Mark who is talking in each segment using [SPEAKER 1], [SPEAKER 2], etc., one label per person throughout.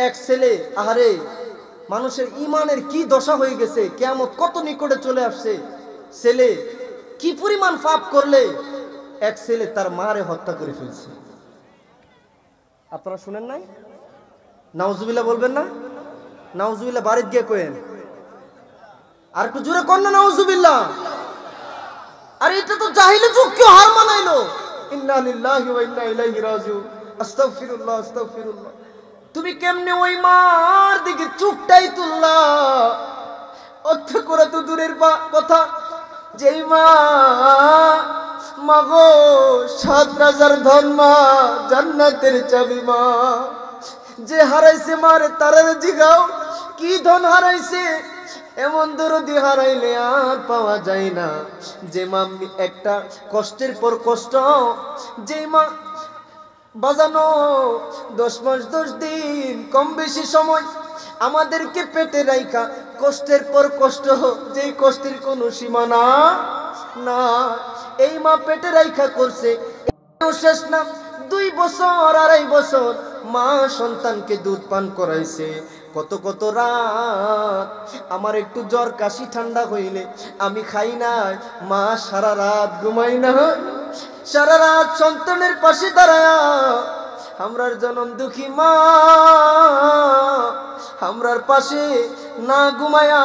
[SPEAKER 1] এক ছেলে, আহারে মানুষের ইমানের কি দশা হয়ে গেছে, কিয়ামত কত নিকটে চলে আসছে। ছেলে কি পরিমাণ পাপ করলে এক ছেলে তার মারে হত্যা করে ফেলছে। আপনারা শুনেন নাই? নাউজুবিল্লাহ বলবেন না? নাউজুবিল্লাহ বাড়িতে গিয়ে কয়েন, আর একটু জোরে কর না নাউজুবিল্লাহ। আর এটা তো জাহিলি যুগ, কেউ হার মানাইলো। ইন্না লিল্লাহি ওয়া ইন্না ইলাইহি রাজিউন। আস্তাগফিরুল্লাহ, আস্তাগফিরুল্লাহ। তুমি কেমনে ওই মার দিকে চুপটাই তুললা? অর্থ করে তো দূরের কথা, যেই মা, মাগো ৭ রাজার ধন মা, জান্নাতের চাবি মা, যে হারাইছে মারে তারে জিগাও কি ধন হারাইছে। এমন দরদি হারাইলে আর পাওয়া যায় না। যে মা একটা কষ্টের পর কষ্ট, যে মা বাজানো 10 মাস 10 দিন কম বেশি সময় আমাদেরকে পেটে রাইখা কষ্টের পর কষ্ট, যেই কষ্টের কোনো সীমানা না, এই মা পেটে রাইখা করছে। শেষ না, 2 বছর 2.5 বছর মা সন্তানকে দুধ পান করাইছে। কত কত রাত আমার একটু জ্বর কাশি ঠান্ডা হইলে আমি খাই না, মা সারা রাত ঘুমাই না, সারা রাত সন্তানের পাশে দাঁড়ায়া আমরার জনম দুঃখী মা আমরার পাশে না ঘুমায়া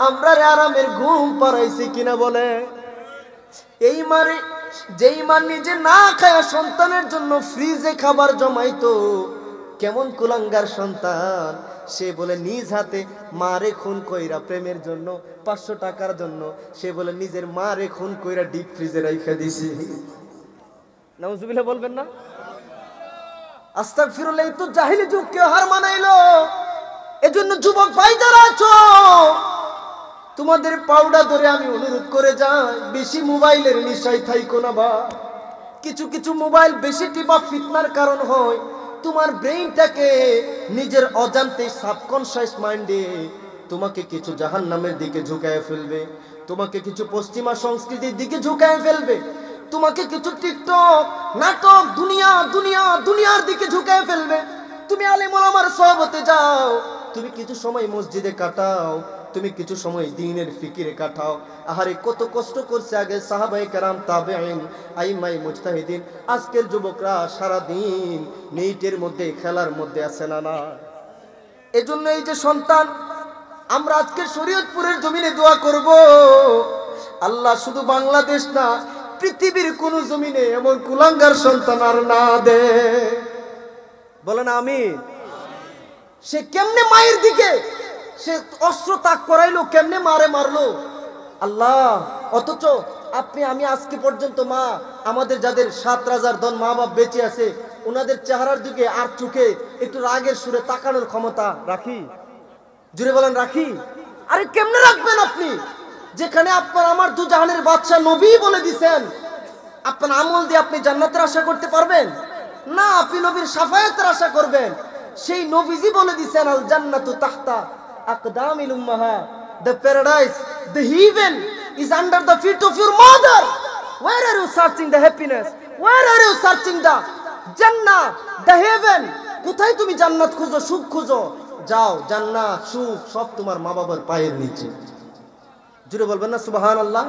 [SPEAKER 1] আমরার আরামের ঘুম পাড়াইছে কিনা বলে। এই মারে, যেই মা নিজে না খায়া সন্তানের জন্য ফ্রিজে খাবার জমাইতো, কেমন কুলাঙ্গার সন্তান সে বলে নিজ হাতে মারে খুন কইরা প্রেমের জন্য 500 টাকার জন্য সে বলে নিজের মারে খুন কইরা ডিপ ফ্রিজে রাইখা দিছে। নাউজুবিল্লাহ বলবেন না? আস্তাগফিরুল্লাহ। তো জাহিলি যুগ কেউ হার মানাইলো। এজন্য যুবক ভাই যারা আছো, তোমাদের পাউডা ধরে আমি অনুরোধ করে যাই, বেশি মোবাইলের নেশায় থাইকো না বা। কিছু কিছু মোবাইল বেশি টিপা ফিতনার কারণ হয়। তোমার ব্রেইনটাকে নিজের অজান্তে সাবকনশিয়াস মাইন্ডে তোমাকে কিছু জাহান্নামের দিকে ঝুঁকায় ফেলবে, তোমাকে কিছু পশ্চিমা সংস্কৃতির দিকে ঝুঁকায় ফেলবে, তোমাকে কিছু টিকটক নাটক দুনিয়ার দিকে ঝুঁকায় ফেলবে। তুমি আলেম ওলামার সহবতে যাও, তুমি কিছু সময় মসজিদে কাটাও, তুমি কিছু সময় দ্বীনের ফিকিরে কাটাও। আহারে কত কষ্ট করছে আগে সাহাবায়ে কেরাম, তাবেঈন, আইম্মায়ে মুজতাহিদিন। আজকের যুবকরা সারা দিন নেটের মধ্যে খেলার মধ্যে আছে না না। এজন্য এই যে সন্তান, আমরা আজকে শরীয়তপুরের জমিনে দোয়া করব, আল্লাহ শুধু বাংলাদেশ না পৃথিবীর কোন জমিনে এমন কুলাঙ্গার সন্তান আর না দে। বলেন আমিন। সে কেমনে মায়ের দিকে সে অস্ত্র তাক করাইলো, কেমনে মারে মারলো আল্লাহ। অথচ আমি আজকে পর্যন্ত মা, আমাদের যাদের 7 রাজার ধন মা বাপ বেঁচে আছে, ওনাদের চেহারার দিকে আর চোখে একটু রাগের সুরে তাকানোর ক্ষমতা রাখি? জুড়ে বলেন রাখি? আরে কেমনে রাখবেন আপনি, যেখানে আপনার আমার দু জাহানের বাদশা নবী বলে দিছেন আপনার আমল দিয়ে আপনি জান্নাতের আশা করতে পারবেন না, আপনি নবীর শাফায়াতের আশা করবেন। সেই নবীজি বলে দিছেন আল জান্নাতু তাহতা আকদামিল উম্মাহা, the paradise, the heaven is under the feet of your mother. Where are you searching the happiness? Where are you searching the Jannah, the heaven? কোথায় তুমি জান্নাত খুঁজো, সুখ খুঁজো? যাও, জান্নাত সুখ সব তোমার মা বাবার পায়ের নিচে। জুড়ে বলবেন না সুবহানাল্লাহ?